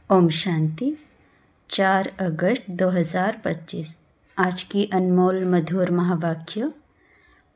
ओम शांति। 4 अगस्त 2025। आज की अनमोल मधुर महावाक्य।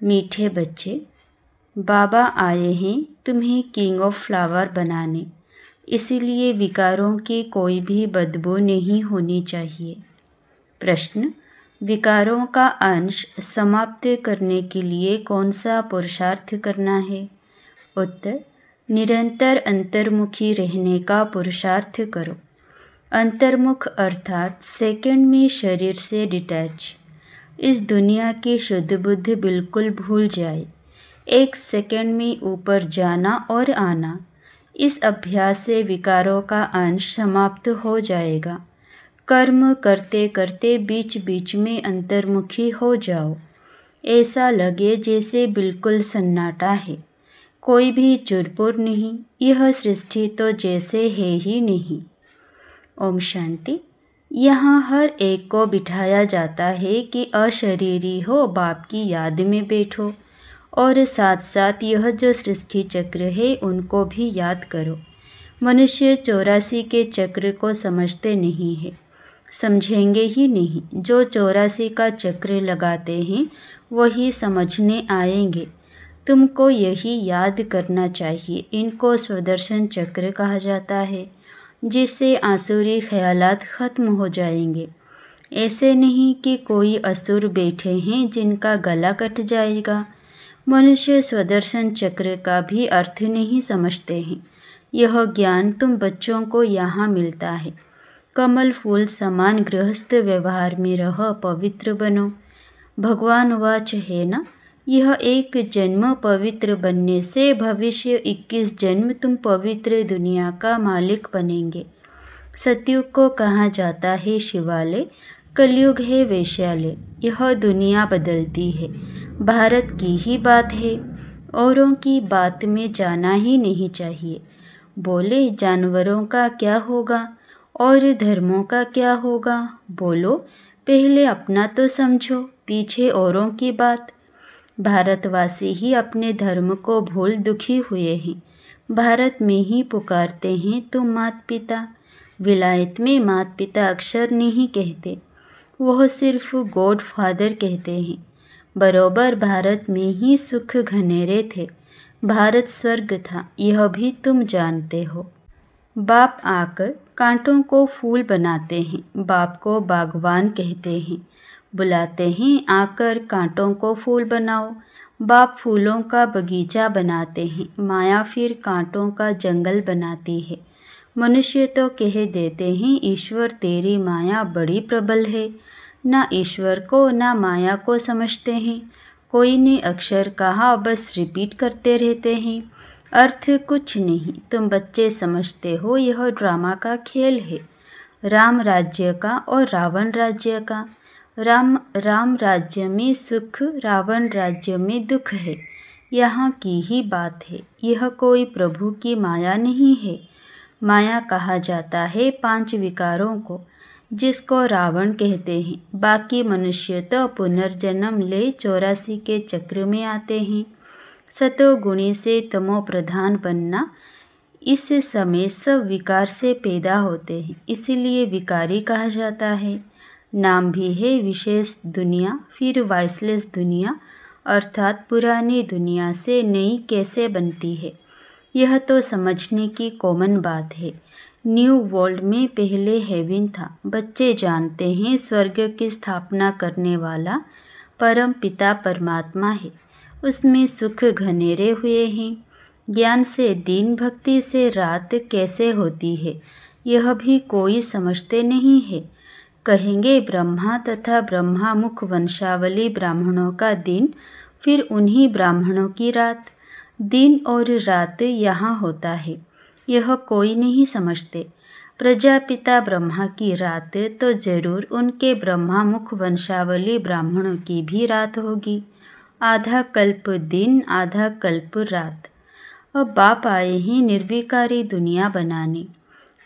मीठे बच्चे, बाबा आए हैं तुम्हें किंग ऑफ फ्लावर बनाने, इसीलिए विकारों की कोई भी बदबू नहीं होनी चाहिए। प्रश्न, विकारों का अंश समाप्त करने के लिए कौन सा पुरुषार्थ करना है? उत्तर, निरंतर अंतर्मुखी रहने का पुरुषार्थ करो। अंतर्मुख अर्थात सेकंड में शरीर से डिटैच। इस दुनिया की शुद्ध बुद्धि बिल्कुल भूल जाए। 1 सेकंड में ऊपर जाना और आना। इस अभ्यास से विकारों का अंश समाप्त हो जाएगा। कर्म करते करते बीच बीच में अंतर्मुखी हो जाओ। ऐसा लगे जैसे बिल्कुल सन्नाटा है, कोई भी चुरपुर नहीं। यह सृष्टि तो जैसे है ही नहीं। ओम शांति। यहाँ हर एक को बिठाया जाता है कि अशरीरी हो, बाप की याद में बैठो और साथ साथ यह जो सृष्टि चक्र है उनको भी याद करो। मनुष्य 84 के चक्र को समझते नहीं है, समझेंगे ही नहीं। जो 84 का चक्र लगाते हैं वही समझने आएंगे। तुमको यही याद करना चाहिए। इनको स्वदर्शन चक्र कहा जाता है, जिससे आसुरी ख्यालात खत्म हो जाएंगे। ऐसे नहीं कि कोई असुर बैठे हैं जिनका गला कट जाएगा। मनुष्य स्वदर्शन चक्र का भी अर्थ नहीं समझते हैं। यह ज्ञान तुम बच्चों को यहाँ मिलता है। कमल फूल समान गृहस्थ व्यवहार में रह, पवित्र बनो। भगवान वाच है ना, यह एक जन्म पवित्र बनने से भविष्य 21 जन्म तुम पवित्र दुनिया का मालिक बनेंगे। सतयुग को कहा जाता है शिवालय, कलयुग है वैश्यालय। यह दुनिया बदलती है, भारत की ही बात है। औरों की बात में जाना ही नहीं चाहिए। बोले जानवरों का क्या होगा और धर्मों का क्या होगा? बोलो पहले अपना तो समझो, पीछे औरों की बात। भारतवासी ही अपने धर्म को भूल दुखी हुए हैं। भारत में ही पुकारते हैं तुम मात पिता। विलायत में मात पिता अक्षर नहीं कहते, वह सिर्फ गॉड फादर कहते हैं। बरोबर भारत में ही सुख घनेरे थे। भारत स्वर्ग था, यह भी तुम जानते हो। बाप आकर कांटों को फूल बनाते हैं। बाप को बागवान कहते हैं। बुलाते हैं आकर कांटों को फूल बनाओ। बाप फूलों का बगीचा बनाते हैं। माया फिर कांटों का जंगल बनाती है। मनुष्य तो कह देते हैं ईश्वर तेरी माया बड़ी प्रबल है। ना ईश्वर को ना माया को समझते हैं। कोई ने अक्षर कहा बस रिपीट करते रहते हैं, अर्थ कुछ नहीं। तुम बच्चे समझते हो यह ड्रामा का खेल है, राम राज्य का और रावण राज्य का। राम राज्य में सुख, रावण राज्य में दुख है। यहाँ की ही बात है। यह कोई प्रभु की माया नहीं है। माया कहा जाता है 5 विकारों को, जिसको रावण कहते हैं। बाकी मनुष्य तो पुनर्जन्म ले 84 के चक्र में आते हैं। सतोगुणी से तमो प्रधान बनना, इस समय सब विकार से पैदा होते हैं, इसीलिए विकारी कहा जाता है। नाम भी है विशेष दुनिया, फिर वाइसलेस दुनिया, अर्थात पुरानी दुनिया से नई कैसे बनती है। यह तो समझने की कॉमन बात है। न्यू वर्ल्ड में पहले हेवन था। बच्चे जानते हैं स्वर्ग की स्थापना करने वाला परम पिता परमात्मा है। उसमें सुख घनेरे हुए हैं। ज्ञान से दिन, भक्ति से रात कैसे होती है यह भी कोई समझते नहीं है। कहेंगे ब्रह्मा तथा ब्रह्मा मुख वंशावली ब्राह्मणों का दिन, फिर उन्हीं ब्राह्मणों की रात। दिन और रात यहाँ होता है, यह कोई नहीं समझते। प्रजापिता ब्रह्मा की रात तो जरूर उनके ब्रह्मा मुख वंशावली ब्राह्मणों की भी रात होगी। आधा कल्प दिन, आधा कल्प रात। अब बाप आए हैं निर्विकारी दुनिया बनाने।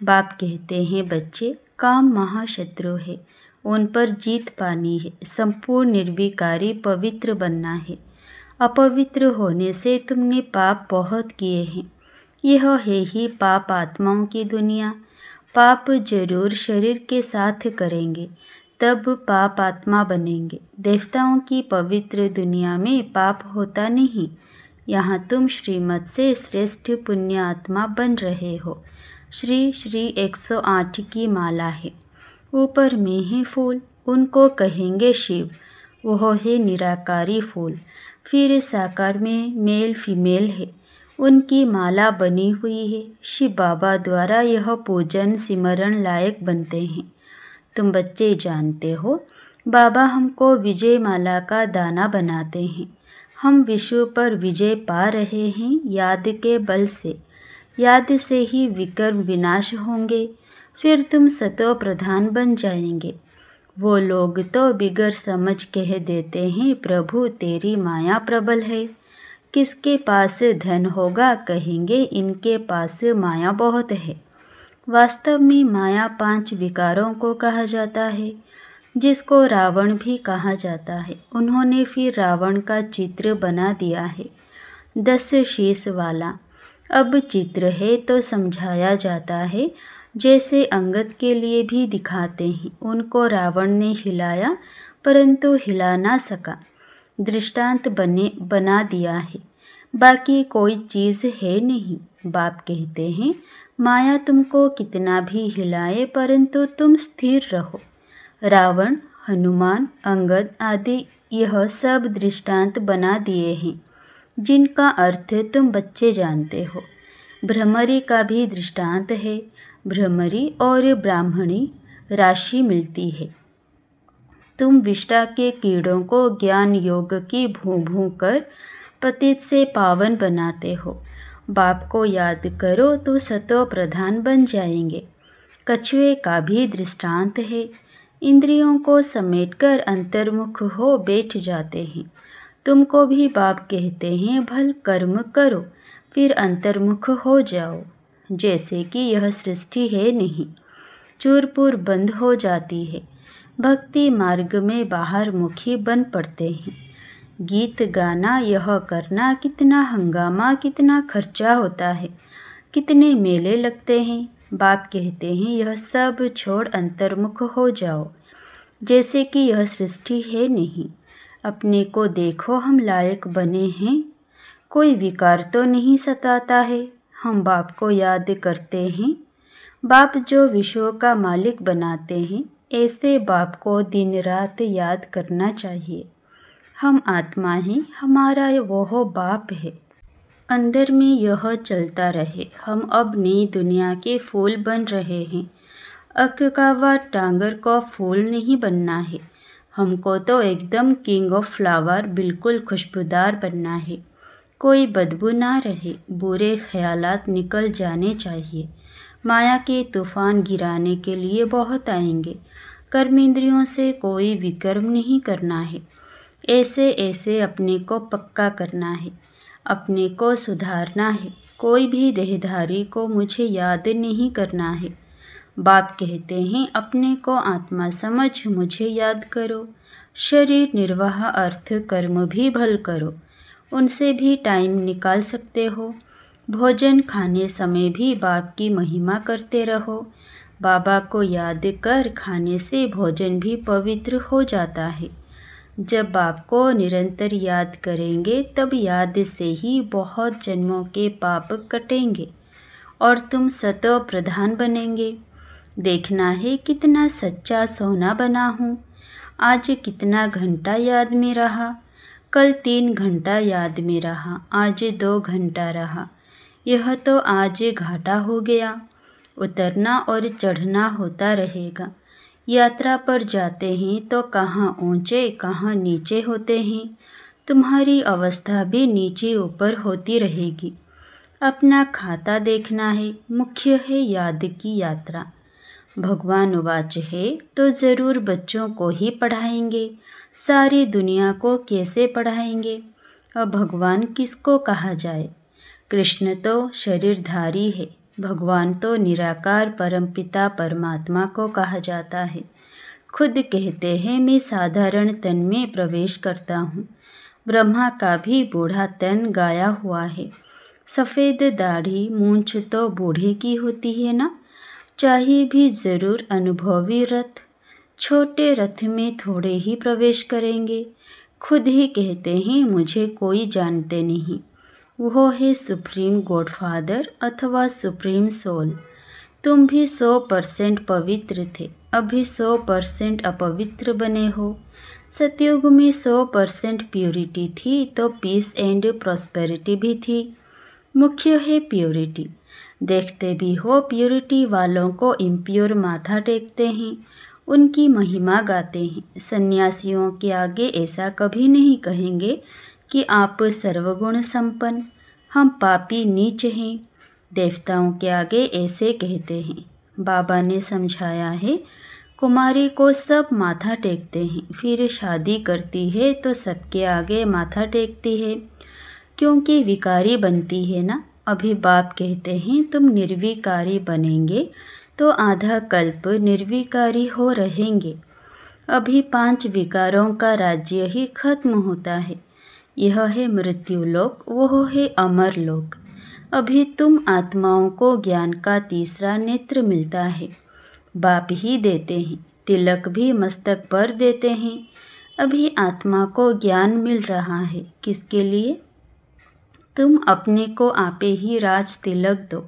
बाप कहते हैं बच्चे, काम महाशत्रु है, उन पर जीत पानी है। संपूर्ण निर्विकारी पवित्र बनना है। अपवित्र होने से तुमने पाप बहुत किए हैं। यह है ही पाप आत्माओं की दुनिया। पाप जरूर शरीर के साथ करेंगे, तब पाप आत्मा बनेंगे। देवताओं की पवित्र दुनिया में पाप होता नहीं। यहाँ तुम श्रीमत से श्रेष्ठ पुण्य आत्मा बन रहे हो। श्री श्री 108 की माला है। ऊपर में ही फूल, उनको कहेंगे शिव। वह है निराकारी फूल। फिर साकार में मेल फीमेल है, उनकी माला बनी हुई है। शिव बाबा द्वारा यह पूजन सिमरण लायक बनते हैं। तुम बच्चे जानते हो, बाबा हमको विजय माला का दाना बनाते हैं। हम विश्व पर विजय पा रहे हैं याद के बल से। याद से ही विकर्म विनाश होंगे। फिर तुम सतो प्रधान बन जाएंगे। वो लोग तो बिगर समझ कह देते हैं, प्रभु तेरी माया प्रबल है। किसके पास धन होगा, कहेंगे इनके पास माया बहुत है। वास्तव में माया 5 विकारों को कहा जाता है, जिसको रावण भी कहा जाता है। उन्होंने फिर रावण का चित्र बना दिया है, 10 शीश वाला। अब चित्र है तो समझाया जाता है, जैसे अंगद के लिए भी दिखाते हैं। उनको रावण ने हिलाया, परंतु हिला ना सका। दृष्टांत बना दिया है, बाकी कोई चीज़ है नहीं। बाप कहते हैं, माया तुमको कितना भी हिलाए, परंतु तुम स्थिर रहो। रावण, हनुमान, अंगद आदि यह सब दृष्टांत बना दिए हैं, जिनका अर्थ तुम बच्चे जानते हो। भ्रमरी का भी दृष्टांत है। भ्रमरी और ब्राह्मणी राशि मिलती है। तुम विष्टा के कीड़ों को ज्ञान योग की भूं कर पतित से पावन बनाते हो। बाप को याद करो तो सतो प्रधान बन जाएंगे। कछुए का भी दृष्टांत है। इंद्रियों को समेटकर अंतर्मुख हो बैठ जाते हैं। तुमको भी बाप कहते हैं, भल कर्म करो, फिर अंतर्मुख हो जाओ। जैसे कि यह सृष्टि है नहीं, चूरपुर बंद हो जाती है। भक्ति मार्ग में बाहर मुखी बन पड़ते हैं। गीत गाना, यह करना, कितना हंगामा, कितना खर्चा होता है, कितने मेले लगते हैं। बाप कहते हैं, यह सब छोड़ अंतर्मुख हो जाओ। जैसे कि यह सृष्टि है नहीं। अपने को देखो, हम लायक बने हैं। कोई विकार तो नहीं सताता है। हम बाप को याद करते हैं। बाप जो विश्व का मालिक बनाते हैं, ऐसे बाप को दिन रात याद करना चाहिए। हम आत्मा हैं, हमारा वो बाप है। अंदर में यह चलता रहे। हम अब नई दुनिया के फूल बन रहे हैं। अक का व टांगर को फूल नहीं बनना है। हमको तो एकदम किंग ऑफ फ्लावर, बिल्कुल खुशबूदार बनना है। कोई बदबू ना रहे, बुरे ख्यालात निकल जाने चाहिए। माया के तूफान गिराने के लिए बहुत आएंगे। कर्मेंद्रियों से कोई विकर्म नहीं करना है। ऐसे ऐसे अपने को पक्का करना है, अपने को सुधारना है। कोई भी देहधारी को मुझे याद नहीं करना है। बाप कहते हैं, अपने को आत्मा समझ मुझे याद करो। शरीर निर्वाह अर्थ कर्म भी भल करो, उनसे भी टाइम निकाल सकते हो। भोजन खाने समय भी बाप की महिमा करते रहो। बाबा को याद कर खाने से भोजन भी पवित्र हो जाता है। जब बाप को निरंतर याद करेंगे, तब याद से ही बहुत जन्मों के पाप कटेंगे और तुम सतो प्रधान बनेंगे। देखना है कितना सच्चा सोना बना हूँ। आज कितना घंटा याद में रहा, कल 3 घंटा याद में रहा, आज 2 घंटा रहा। यह तो आज घाटा हो गया। उतरना और चढ़ना होता रहेगा। यात्रा पर जाते हैं तो कहाँ ऊंचे कहाँ नीचे होते हैं। तुम्हारी अवस्था भी नीचे ऊपर होती रहेगी। अपना खाता देखना है। मुख्य है याद की यात्रा। भगवान उवाच है तो ज़रूर बच्चों को ही पढ़ाएंगे, सारी दुनिया को कैसे पढ़ाएंगे। अब भगवान किसको कहा जाए। कृष्ण तो शरीरधारी है, भगवान तो निराकार परमपिता परमात्मा को कहा जाता है। खुद कहते हैं, मैं साधारण तन में प्रवेश करता हूँ। ब्रह्मा का भी बूढ़ा तन गाया हुआ है। सफ़ेद दाढ़ी मूंछ तो बूढ़े की होती है ना। चाहिए भी ज़रूर अनुभवी रथ। छोटे रथ में थोड़े ही प्रवेश करेंगे। खुद ही कहते हैं मुझे कोई जानते नहीं। वो है सुप्रीम गॉडफादर अथवा सुप्रीम सोल। तुम भी 100% पवित्र थे, अभी 100% अपवित्र बने हो। सतयुग में 100% प्योरिटी थी तो पीस एंड प्रॉस्पेरिटी भी थी। मुख्य है प्योरिटी। देखते भी हो प्योरिटी वालों को इम्प्योर माथा टेकते हैं, उनकी महिमा गाते हैं। सन्यासियों के आगे ऐसा कभी नहीं कहेंगे कि आप सर्वगुण संपन्न, हम पापी नीच हैं। देवताओं के आगे ऐसे कहते हैं। बाबा ने समझाया है, कुमारी को सब माथा टेकते हैं, फिर शादी करती है तो सबके आगे माथा टेकती है, क्योंकि विकारी बनती है ना। अभी बाप कहते हैं तुम निर्विकारी बनेंगे तो आधा कल्प निर्विकारी हो रहेंगे। अभी 5 विकारों का राज्य ही खत्म होता है। यह है मृत्युलोक, वो है अमर लोक। अभी तुम आत्माओं को ज्ञान का तीसरा नेत्र मिलता है। बाप ही देते हैं, तिलक भी मस्तक पर देते हैं। अभी आत्मा को ज्ञान मिल रहा है। किसके लिए? तुम अपने को आपे ही राज तिलक दो।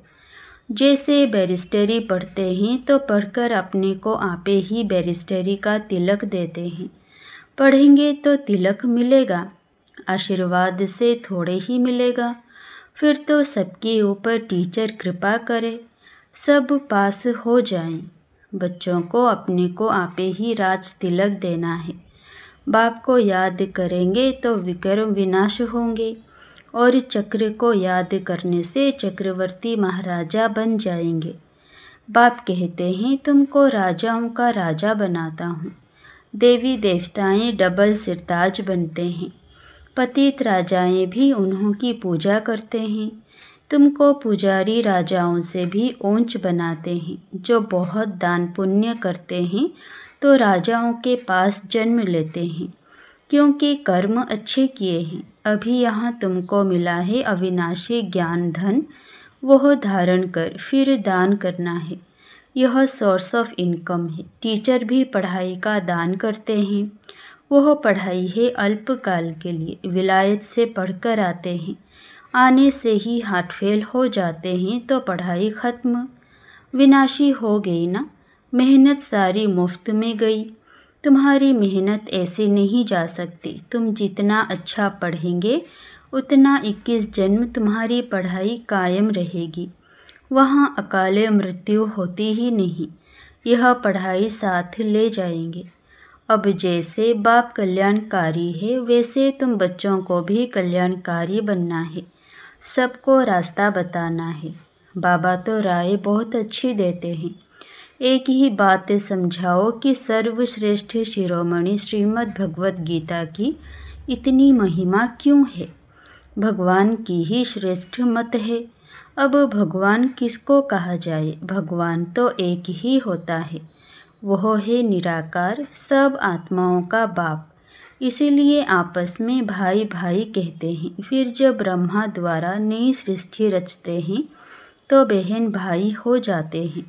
जैसे बैरिस्टरी पढ़ते हैं तो पढ़कर अपने को आपे ही बैरिस्टरी का तिलक देते हैं। पढ़ेंगे तो तिलक मिलेगा, आशीर्वाद से थोड़े ही मिलेगा। फिर तो सबके ऊपर टीचर कृपा करे, सब पास हो जाएं। बच्चों को अपने को आपे ही राज तिलक देना है। बाप को याद करेंगे तो विक्रम विनाश होंगे, और चक्र को याद करने से चक्रवर्ती महाराजा बन जाएंगे। बाप कहते हैं तुमको राजाओं का राजा बनाता हूँ। देवी देवताएं डबल सिरताज बनते हैं। पतित राजाएं भी उन्हों की पूजा करते हैं। तुमको पुजारी राजाओं से भी ऊंच बनाते हैं। जो बहुत दान पुण्य करते हैं तो राजाओं के पास जन्म लेते हैं, क्योंकि कर्म अच्छे किए हैं। अभी यहाँ तुमको मिला है अविनाशी ज्ञान धन, वह धारण कर फिर दान करना है। यह सोर्स ऑफ इनकम है। टीचर भी पढ़ाई का दान करते हैं। वह पढ़ाई है अल्पकाल के लिए। विलायत से पढ़कर आते हैं, आने से ही हार्ट फेल हो जाते हैं तो पढ़ाई खत्म, विनाशी हो गई ना। मेहनत सारी मुफ्त में गई। तुम्हारी मेहनत ऐसे नहीं जा सकती। तुम जितना अच्छा पढ़ेंगे उतना 21 जन्म तुम्हारी पढ़ाई कायम रहेगी। वहाँ अकाले मृत्यु होती ही नहीं। यह पढ़ाई साथ ले जाएंगे। अब जैसे बाप कल्याणकारी है, वैसे तुम बच्चों को भी कल्याणकारी बनना है, सबको रास्ता बताना है। बाबा तो राय बहुत अच्छी देते हैं। एक ही बात समझाओ कि सर्वश्रेष्ठ शिरोमणि श्रीमद् भगवत गीता की इतनी महिमा क्यों है। भगवान की ही श्रेष्ठ मत है। अब भगवान किसको कहा जाए? भगवान तो एक ही होता है, वह है निराकार, सब आत्माओं का बाप। इसीलिए आपस में भाई भाई कहते हैं। फिर जब ब्रह्मा द्वारा नई सृष्टि रचते हैं तो बहन भाई हो जाते हैं।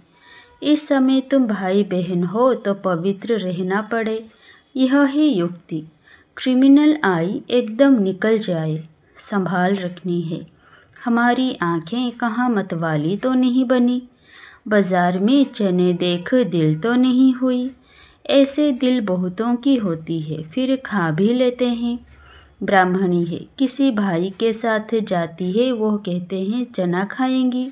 इस समय तुम भाई बहन हो तो पवित्र रहना पड़े। यह है युक्ति। क्रिमिनल आई एकदम निकल जाए, संभाल रखनी है। हमारी आंखें कहाँ मतवाली तो नहीं बनी। बाजार में चने देख दिल तो नहीं हुई। ऐसे दिल बहुतों की होती है, फिर खा भी लेते हैं। ब्राह्मणी है, किसी भाई के साथ जाती है, वो कहते हैं चना खाएंगी।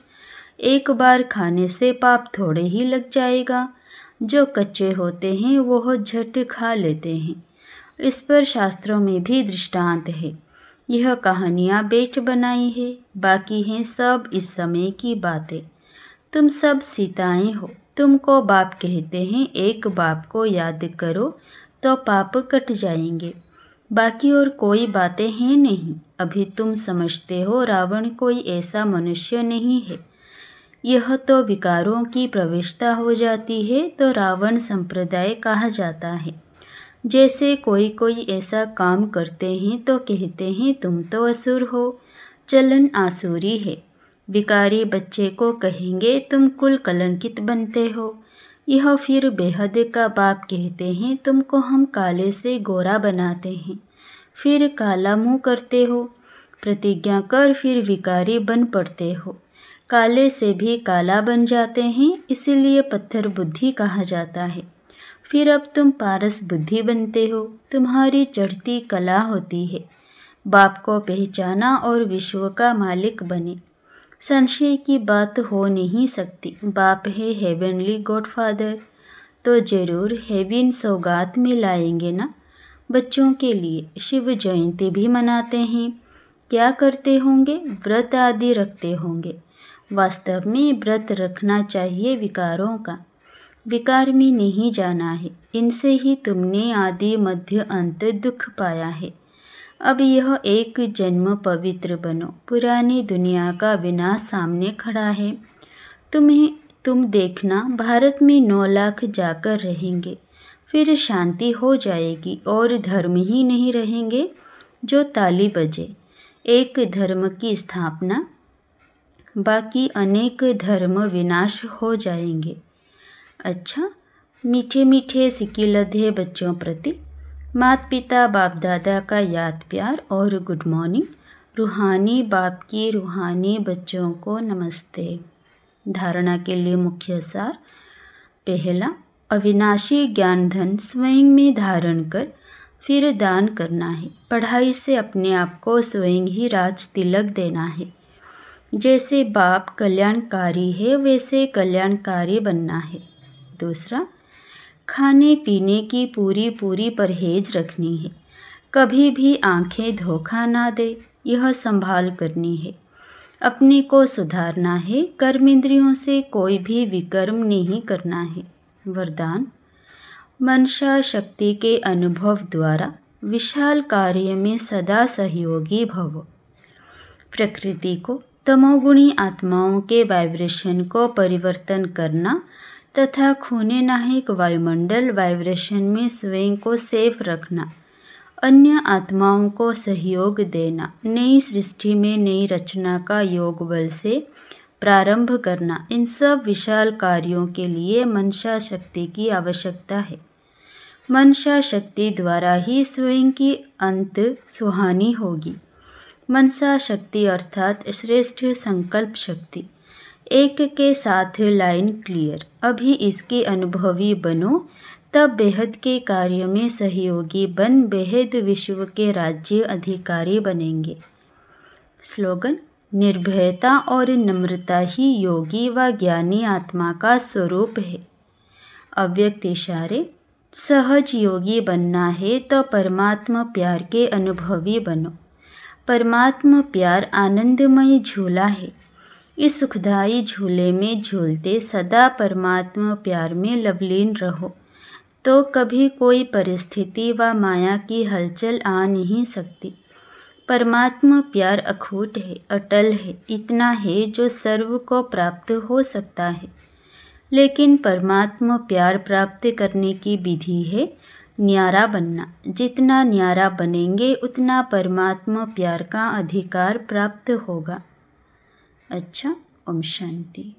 एक बार खाने से पाप थोड़े ही लग जाएगा। जो कच्चे होते हैं वो झट खा लेते हैं। इस पर शास्त्रों में भी दृष्टांत है। यह कहानियाँ बेच बनाई है, बाकी हैं सब इस समय की बातें। तुम सब सीताएं हो। तुमको बाप कहते हैं एक बाप को याद करो तो पाप कट जाएंगे। बाकी और कोई बातें हैं नहीं। अभी तुम समझते हो रावण कोई ऐसा मनुष्य नहीं है। यह तो विकारों की प्रविष्टा हो जाती है तो रावण संप्रदाय कहा जाता है। जैसे कोई कोई ऐसा काम करते हैं तो कहते हैं तुम तो असुर हो, चलन आसुरी है। विकारी बच्चे को कहेंगे तुम कुल कलंकित बनते हो। यह फिर बेहद का बाप कहते हैं तुमको हम काले से गोरा बनाते हैं, फिर काला मुँह करते हो। प्रतिज्ञा कर फिर विकारी बन पड़ते हो। काले से भी काला बन जाते हैं, इसीलिए पत्थर बुद्धि कहा जाता है। फिर अब तुम पारस बुद्धि बनते हो, तुम्हारी चढ़ती कला होती है। बाप को पहचाना और विश्व का मालिक बने, संशय की बात हो नहीं सकती। बाप है हेवनली गॉडफादर, तो जरूर हेवन सौगात में लाएंगे ना। बच्चों के लिए शिव जयंती भी मनाते हैं। क्या करते होंगे? व्रत आदि रखते होंगे। वास्तव में व्रत रखना चाहिए विकारों का। विकार में नहीं जाना है, इनसे ही तुमने आदि मध्य अंत दुख पाया है। अब यह एक जन्म पवित्र बनो, पुरानी दुनिया का विनाश सामने खड़ा है। तुम देखना भारत में 9 लाख जाकर रहेंगे, फिर शांति हो जाएगी और धर्म ही नहीं रहेंगे जो ताली बजे। एक धर्म की स्थापना, बाकी अनेक धर्म विनाश हो जाएंगे। अच्छा, मीठे मीठे सिकिलधे बच्चों प्रति माता पिता बाप दादा का याद प्यार और गुड मॉर्निंग। रूहानी बाप की रूहानी बच्चों को नमस्ते। धारणा के लिए मुख्य सार। पहला, अविनाशी ज्ञान धन स्वयं में धारण कर फिर दान करना है। पढ़ाई से अपने आप को स्वयं ही राज तिलक देना है। जैसे बाप कल्याणकारी है वैसे कल्याणकारी बनना है। दूसरा, खाने पीने की पूरी परहेज रखनी है। कभी भी आंखें धोखा ना दे, यह संभाल करनी है। अपने को सुधारना है, कर्मेंद्रियों से कोई भी विकर्म नहीं करना है। वरदान, मनसा शक्ति के अनुभव द्वारा विशाल कार्य में सदा सहयोगी भव। प्रकृति को, तमोगुणी आत्माओं के वाइब्रेशन को परिवर्तन करना तथा खूने नाहिक वायुमंडल वाइब्रेशन में स्वयं को सेफ रखना, अन्य आत्माओं को सहयोग देना, नई सृष्टि में नई रचना का योग बल से प्रारंभ करना, इन सब विशाल कार्यों के लिए मनसा शक्ति की आवश्यकता है। मनसा शक्ति द्वारा ही स्वयं की अंत सुहानी होगी। मनसा शक्ति अर्थात श्रेष्ठ संकल्प शक्ति। एक के साथ लाइन क्लियर। अभी इसके अनुभवी बनो, तब बेहद के कार्य में सहयोगी बन बेहद विश्व के राज्य अधिकारी बनेंगे। स्लोगन, निर्भयता और नम्रता ही योगी व ज्ञानी आत्मा का स्वरूप है। अव्यक्त इशारे, सहज योगी बनना है तो परमात्मा प्यार के अनुभवी बनो। परमात्मा प्यार आनंदमय झूला है। इस सुखदायी झूले में झूलते सदा परमात्मा प्यार में लवलीन रहो, तो कभी कोई परिस्थिति व माया की हलचल आ नहीं सकती। परमात्मा प्यार अखूट है, अटल है, इतना है जो सर्व को प्राप्त हो सकता है। लेकिन परमात्मा प्यार प्राप्त करने की विधि है न्यारा बनना। जितना न्यारा बनेंगे उतना परमात्मा प्यार का अधिकार प्राप्त होगा। अच्छा, ओम शांति।